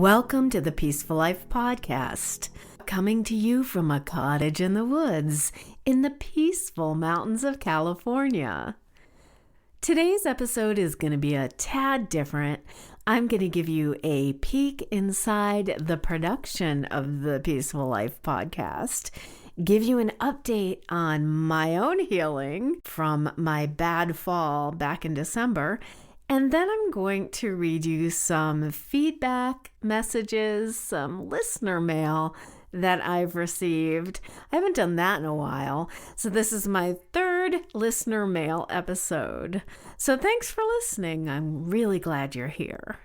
Welcome to the Peaceful Life Podcast, coming to you from a cottage in the woods in the peaceful mountains of California. Today's episode is going to be a tad different. I'm going to give you a peek inside the production of the Peaceful Life Podcast, give you an update on my own healing from my bad fall back in December, and then I'm going to read you some feedback messages, some listener mail that I've received. I haven't done that in a while. So this is my third listener mail episode. So thanks for listening. I'm really glad you're here.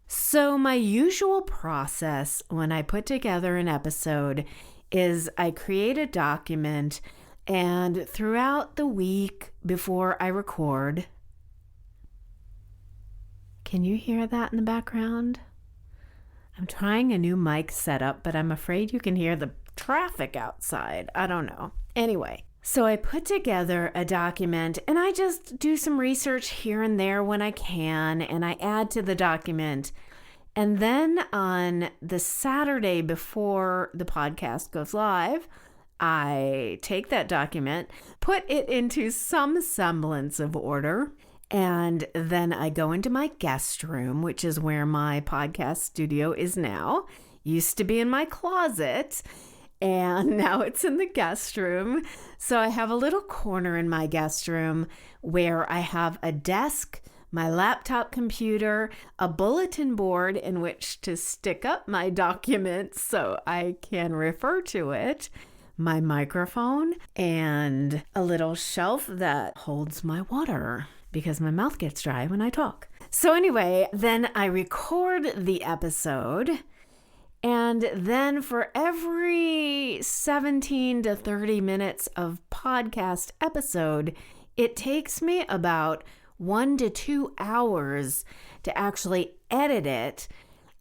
So my usual process when I put together an episode is I create a document, and throughout the week before I record, can you hear that in the background? I'm trying a new mic setup, but I'm afraid you can hear the traffic outside. I don't know. Anyway, so I put together a document and I just do some research here and there when I can, and I add to the document. And then on the Saturday before the podcast goes live, I take that document, put it into some semblance of order, and then I go into my guest room, which is where my podcast studio is now. Used to be in my closet, and now it's in the guest room. So I have a little corner in my guest room where I have a desk, my laptop computer, a bulletin board in which to stick up my documents so I can refer to it, my microphone, and a little shelf that holds my water, because my mouth gets dry when I talk. So anyway, then I record the episode, and then for every 17 to 30 minutes of podcast episode, it takes me about 1 to 2 hours to actually edit it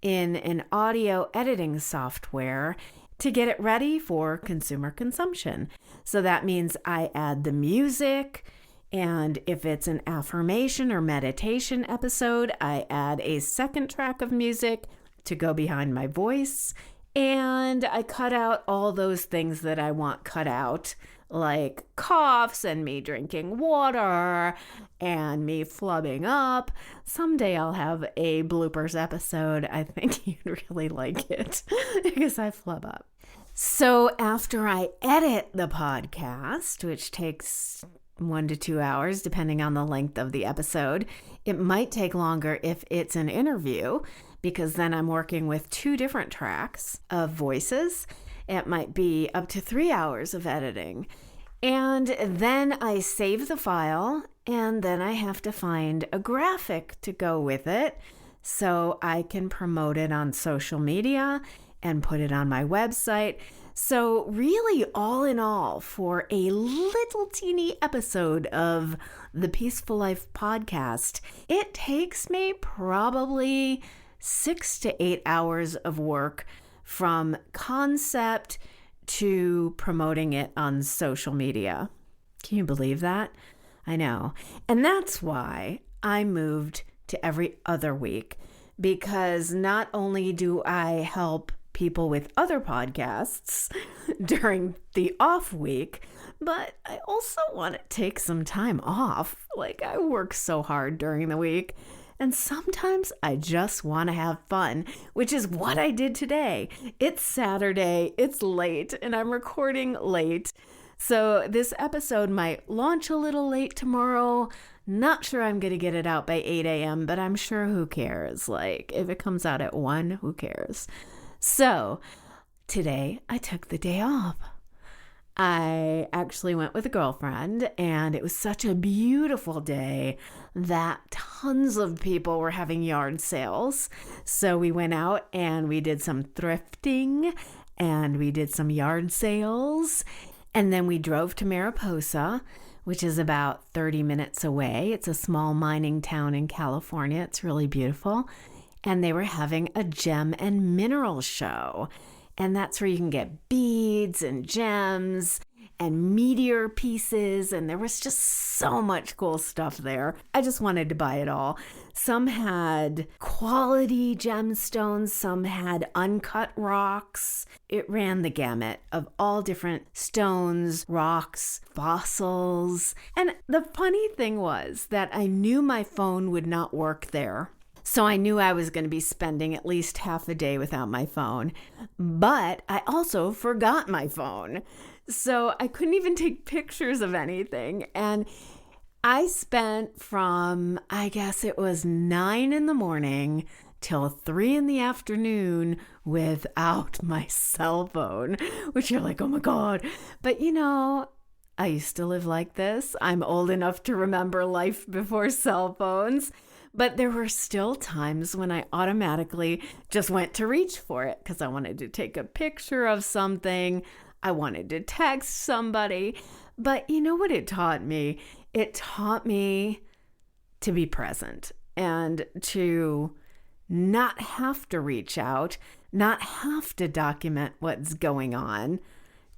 in an audio editing software to get it ready for consumer consumption. So that means I add the music, and if it's an affirmation or meditation episode, I add a second track of music to go behind my voice. And I cut out all those things that I want cut out, like coughs and me drinking water and me flubbing up. Someday I'll have a bloopers episode. I think you'd really like it because I flub up. So after I edit the podcast, which takes 1 to 2 hours, depending on the length of the episode. It might take longer if it's an interview, because then I'm working with 2 different tracks of voices. It might be up to 3 hours of editing. And then I save the file, and then I have to find a graphic to go with it so I can promote it on social media and put it on my website. So really, all in all, for a little teeny episode of the Peaceful Life Podcast, it takes me probably 6 to 8 hours of work from concept to promoting it on social media. Can you believe that? I know. And that's why I moved to every other week, because not only do I help people with other podcasts during the off week, but I also want to take some time off. Like, I work so hard during the week, and sometimes I just want to have fun, which is what I did today. It's Saturday, it's late, and I'm recording late. So this episode might launch a little late tomorrow. Not sure I'm going to get it out by 8 a.m., but I'm sure who cares? Like, if it comes out at 1, who cares? So today I took the day off. I actually went with a girlfriend, and it was such a beautiful day that tons of people were having yard sales. So we went out and we did some thrifting, and we did some yard sales, and then we drove to Mariposa, which is about 30 minutes away. It's a small mining town in California. It's really beautiful. And they were having a gem and mineral show. And that's where you can get beads and gems. and meteor pieces, and there was just so much cool stuff there. I just wanted to buy it all. Some had quality gemstones, some had uncut rocks. It ran the gamut of all different stones, rocks, fossils. And the funny thing was that I knew my phone would not work there. So I knew I was going to be spending at least half a day without my phone. But I also forgot my phone. So I couldn't even take pictures of anything. And I spent from, I guess it was 9 in the morning till 3 in the afternoon without my cell phone, which you're like, oh my God. But I used to live like this. I'm old enough to remember life before cell phones. But there were still times when I automatically just went to reach for it because I wanted to take a picture of something. I wanted to text somebody. But you know what it taught me? It taught me to be present and to not have to reach out, not have to document what's going on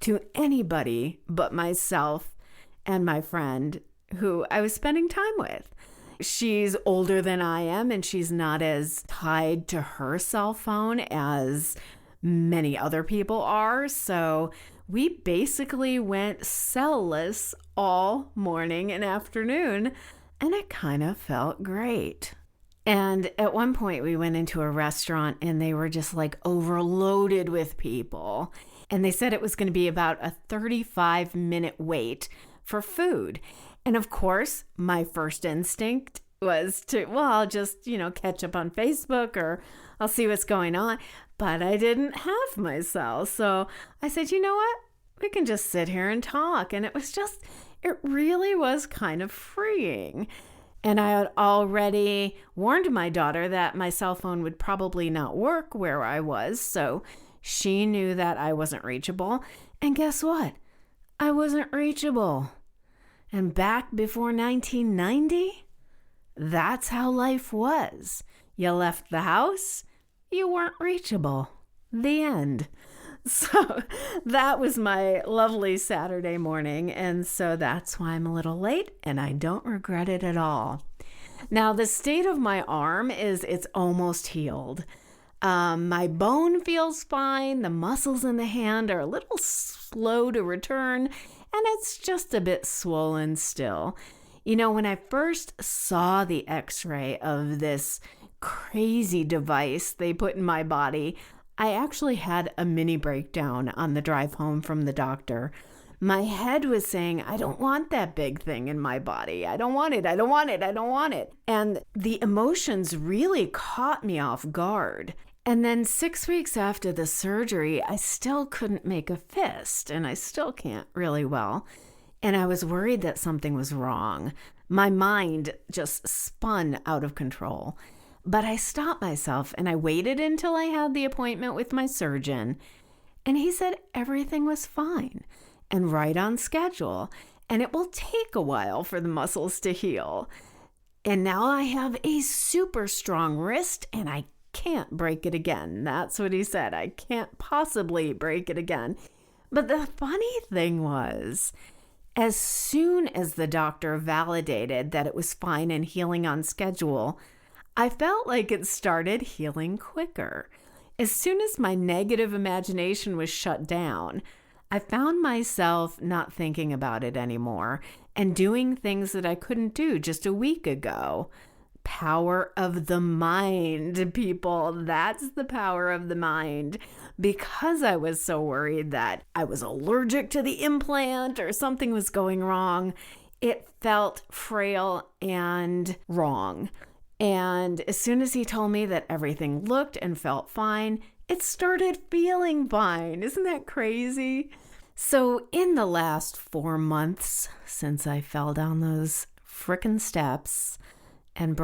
to anybody but myself and my friend who I was spending time with. She's older than I am, and she's not as tied to her cell phone as many other people are. So we basically went cell-less all morning and afternoon, and it kind of felt great. And at one point we went into a restaurant and they were just like overloaded with people. And they said it was going to be about a 35-minute wait for food. And of course, my first instinct was to, I'll just, catch up on Facebook or I'll see what's going on. But I didn't have my cell. So I said, you know what? We can just sit here and talk. And it really was kind of freeing. And I had already warned my daughter that my cell phone would probably not work where I was. So she knew that I wasn't reachable. And guess what? I wasn't reachable. And back before 1990, that's how life was. You left the house, you weren't reachable. The end. So that was my lovely Saturday morning. And so that's why I'm a little late, and I don't regret it at all. Now, the state of my arm is it's almost healed. My bone feels fine. The muscles in the hand are a little slow to return. And it's just a bit swollen still. When I first saw the x-ray of this crazy device they put in my body, I actually had a mini breakdown on the drive home from the doctor. My head was saying, I don't want that big thing in my body. I don't want it. I don't want it. I don't want it. And the emotions really caught me off guard. And then 6 weeks after the surgery, I still couldn't make a fist, and I still can't really well. And I was worried that something was wrong. My mind just spun out of control. But I stopped myself, and I waited until I had the appointment with my surgeon. And he said everything was fine and right on schedule, and it will take a while for the muscles to heal. And now I have a super strong wrist, and I can't break it again. That's what he said. I can't possibly break it again. But the funny thing was, as soon as the doctor validated that it was fine and healing on schedule, I felt like it started healing quicker. As soon as my negative imagination was shut down, I found myself not thinking about it anymore and doing things that I couldn't do just a week ago. Power of the mind, people. That's the power of the mind. Because I was so worried that I was allergic to the implant or something was going wrong, it felt frail and wrong. And as soon as he told me that everything looked and felt fine, it started feeling fine. Isn't that crazy? So in the last 4 months since I fell down those frickin' steps and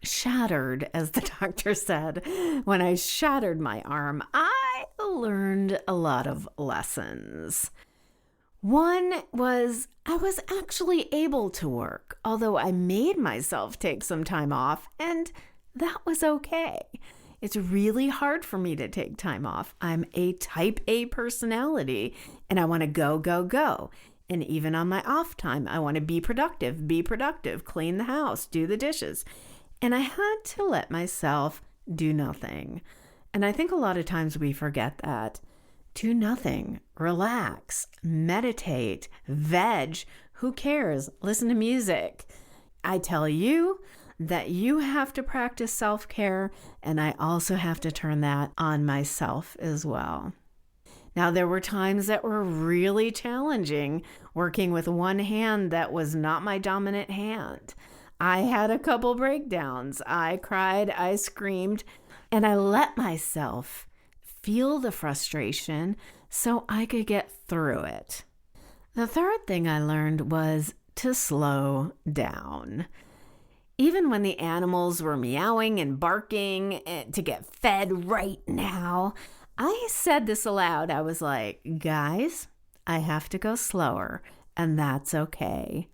shattered, as the doctor said, when I shattered my arm, I learned a lot of lessons. One was I was actually able to work, although I made myself take some time off, and that was okay. It's really hard for me to take time off. I'm a type A personality, and I want to go, go, go. And even on my off time, I want to be productive, clean the house, do the dishes. And I had to let myself do nothing. And I think a lot of times we forget that. Do nothing, relax, meditate, veg, who cares? Listen to music. I tell you that you have to practice self-care, and I also have to turn that on myself as well. Now, there were times that were really challenging working with one hand that was not my dominant hand. I had a couple breakdowns. I cried, I screamed, and I let myself feel the frustration so I could get through it. The third thing I learned was to slow down. Even when the animals were meowing and barking to get fed right now, I said this aloud. I was like, guys, I have to go slower, and that's okay.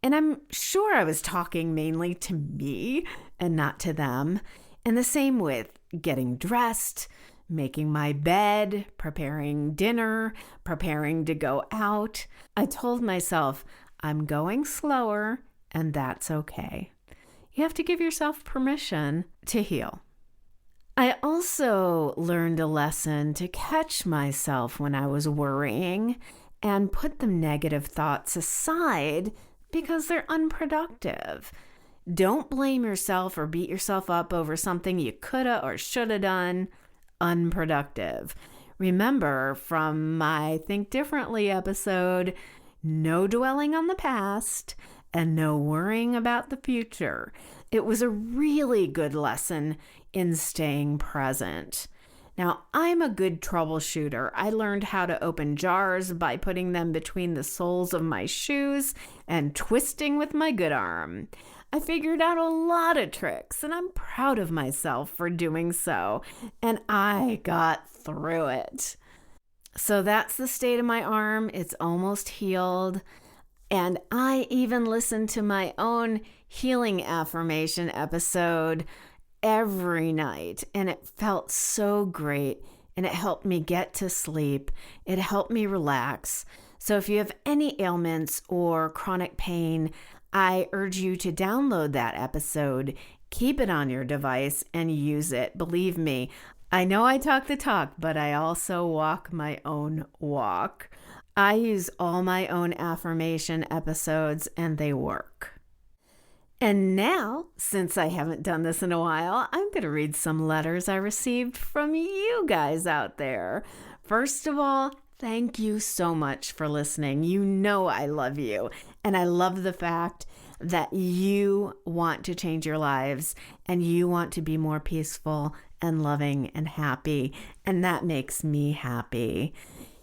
And I'm sure I was talking mainly to me and not to them. And the same with getting dressed, making my bed, preparing dinner, preparing to go out. I told myself, I'm going slower, and that's okay. You have to give yourself permission to heal. I also learned a lesson to catch myself when I was worrying and put the negative thoughts aside because they're unproductive. Don't blame yourself or beat yourself up over something you coulda or shoulda done. Unproductive. Remember from my Think Differently episode, no dwelling on the past and no worrying about the future. It was a really good lesson in staying present. Now, I'm a good troubleshooter. I learned how to open jars by putting them between the soles of my shoes and twisting with my good arm. I figured out a lot of tricks, and I'm proud of myself for doing so, and I got through it. So that's the state of my arm. It's almost healed. And I even listened to my own healing affirmation episode every night, and it felt so great, and it helped me get to sleep. It helped me relax. So if you have any ailments or chronic pain, I urge you to download that episode, keep it on your device, and use it. Believe me, I know I talk the talk, but I also walk my own walk. I use all my own affirmation episodes, and they work. And now, since I haven't done this in a while, I'm going to read some letters I received from you guys out there. First of all, thank you so much for listening. You know I love you, and I love the fact that you want to change your lives and you want to be more peaceful and loving and happy, and that makes me happy.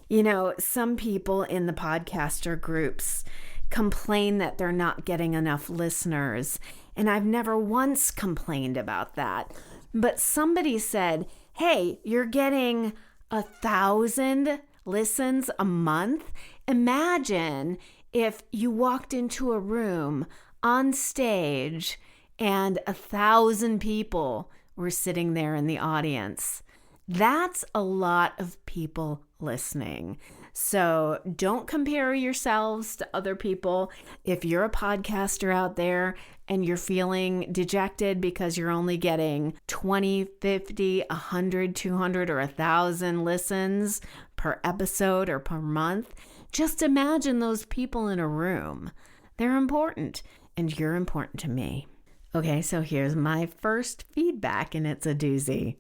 You know, some people in the podcaster groups complain that they're not getting enough listeners, and I've never once complained about that. But somebody said, hey, you're getting 1,000 listens a month. Imagine if you walked into a room on stage and 1,000 people were sitting there in the audience. That's a lot of people listening. So don't compare yourselves to other people. If you're a podcaster out there and you're feeling dejected because you're only getting 20, 50, 100, 200, or 1,000 listens per episode or per month, just imagine those people in a room. They're important, and you're important to me. Okay, so here's my first feedback, and it's a doozy.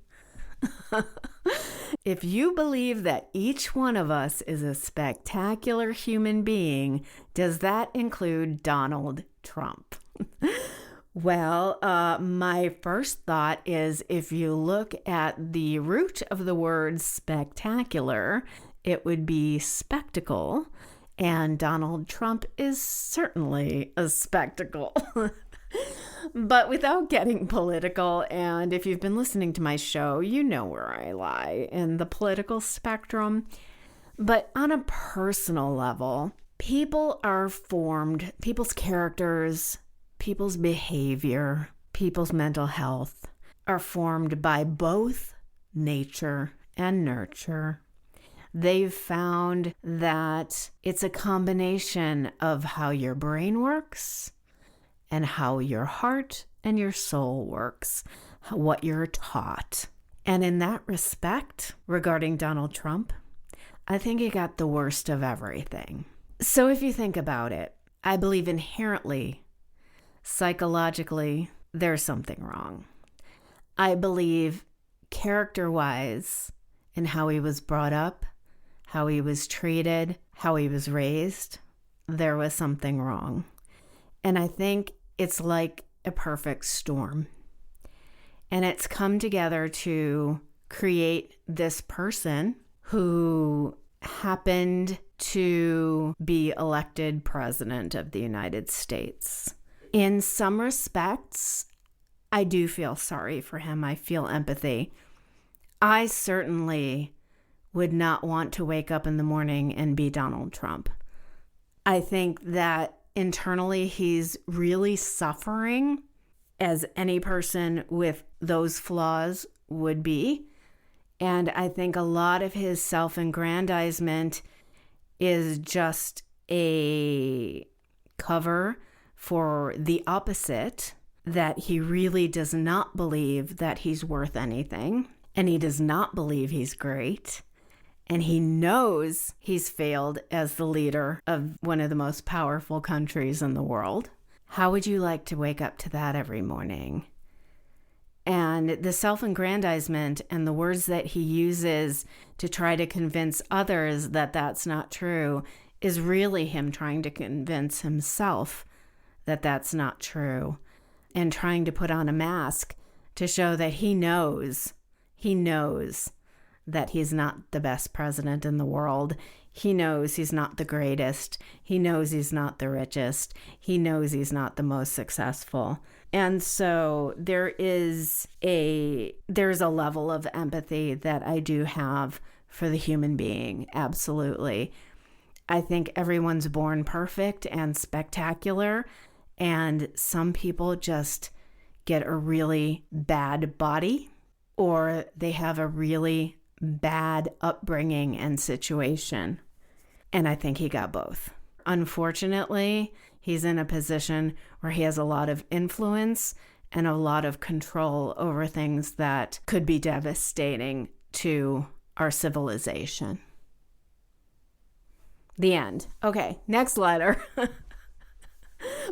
If you believe that each one of us is a spectacular human being, does that include Donald Trump? Well, my first thought is if you look at the root of the word spectacular, it would be spectacle, and Donald Trump is certainly a spectacle. But without getting political, and if you've been listening to my show, you know where I lie in the political spectrum. But on a personal level, people are formed, people's characters, people's behavior, people's mental health are formed by both nature and nurture. they've found that it's a combination of how your brain works and how your heart and your soul works, what you're taught. And in that respect, regarding Donald Trump, I think he got the worst of everything. So if you think about it, I believe inherently, psychologically, there's something wrong. I believe character-wise, in how he was brought up, how he was treated, how he was raised, there was something wrong. And I think it's like a perfect storm. And it's come together to create this person who happened to be elected president of the United States. In some respects, I do feel sorry for him. I feel empathy. I certainly would not want to wake up in the morning and be Donald Trump. I think that internally he's really suffering, as any person with those flaws would be. And I think a lot of his self-aggrandizement is just a cover for the opposite, that he really does not believe that he's worth anything, and he does not believe he's great, and he knows he's failed as the leader of one of the most powerful countries in the world. How would you like to wake up to that every morning? And the self-aggrandizement and the words that he uses to try to convince others that that's not true is really him trying to convince himself that that's not true, and trying to put on a mask to show that he knows that he's not the best president in the world. He knows he's not the greatest. He knows he's not the richest. He knows he's not the most successful. And so there's a level of empathy that I do have for the human being. Absolutely. I think everyone's born perfect and spectacular, and some people just get a really bad body, or they have a really bad upbringing and situation. And I think he got both. Unfortunately, he's in a position where he has a lot of influence and a lot of control over things that could be devastating to our civilization. The end. Okay, next letter.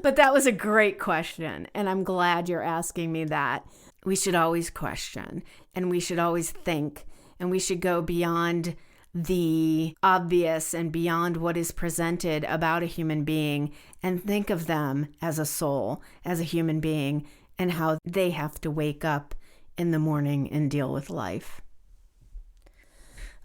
But that was a great question, and I'm glad you're asking me that. We should always question, and we should always think, and we should go beyond the obvious and beyond what is presented about a human being and think of them as a soul, as a human being, and how they have to wake up in the morning and deal with life.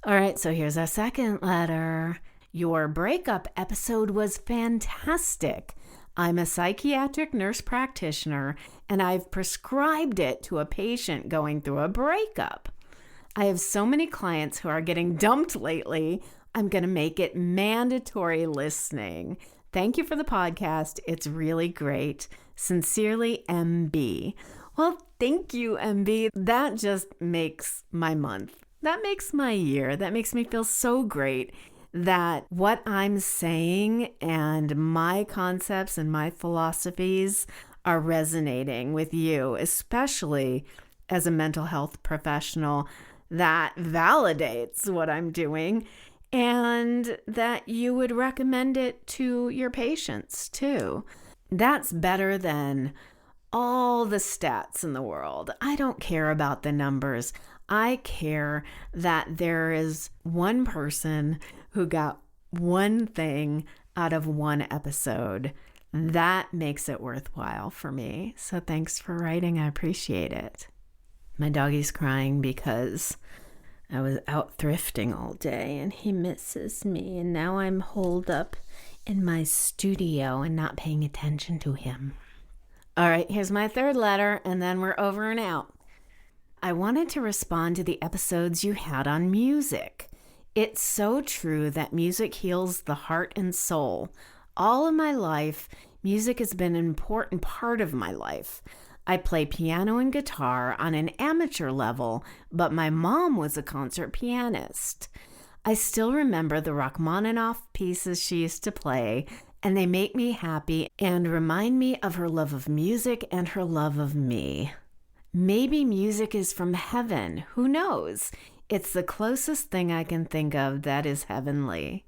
All right, so here's our second letter. Your breakup episode was fantastic. I'm a psychiatric nurse practitioner, and I've prescribed it to a patient going through a breakup. I have so many clients who are getting dumped lately. I'm going to make it mandatory listening. Thank you for the podcast. It's really great. Sincerely, MB. Well, thank you, MB. That just makes my month. That makes my year. That makes me feel so great that what I'm saying and my concepts and my philosophies are resonating with you, especially as a mental health professional. That validates what I'm doing, and that you would recommend it to your patients too. That's better than all the stats in the world. I don't care about the numbers. I care that there is one person who got one thing out of one episode. That makes it worthwhile for me. So thanks for writing. I appreciate it. My doggy's crying because I was out thrifting all day and he misses me. And now I'm holed up in my studio and not paying attention to him. All right, here's my third letter, and then we're over and out. I wanted to respond to the episodes you had on music. It's so true that music heals the heart and soul. All of my life, music has been an important part of my life. I play piano and guitar on an amateur level, but my mom was a concert pianist. I still remember the Rachmaninoff pieces she used to play, and they make me happy and remind me of her love of music and her love of me. Maybe music is from heaven. Who knows? It's the closest thing I can think of that is heavenly.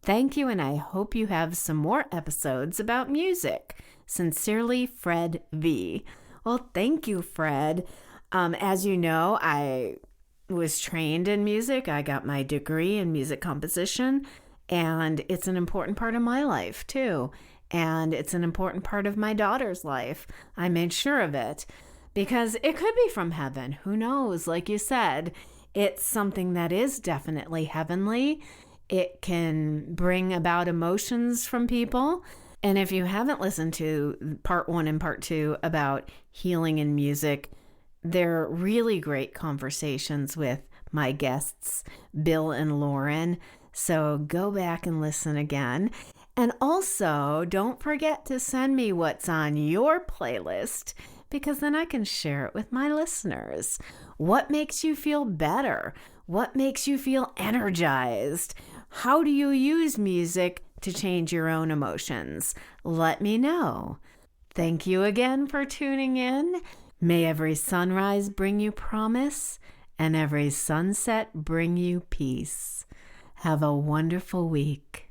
Thank you, and I hope you have some more episodes about music. Sincerely, Fred V. Well, thank you, Fred. As you know, I was trained in music. I got my degree in music composition, and it's an important part of my life too. And it's an important part of my daughter's life. I made sure of it because it could be from heaven. Who knows? Like you said, it's something that is definitely heavenly. It can bring about emotions from people. And if you haven't listened to part 1 and part 2 about healing in music, they're really great conversations with my guests, Bill and Lauren. So go back and listen again. And also, don't forget to send me what's on your playlist, because then I can share it with my listeners. What makes you feel better? What makes you feel energized? How do you use music to change your own emotions? Let me know. Thank you again for tuning in. May every sunrise bring you promise, and every sunset bring you peace. Have a wonderful week.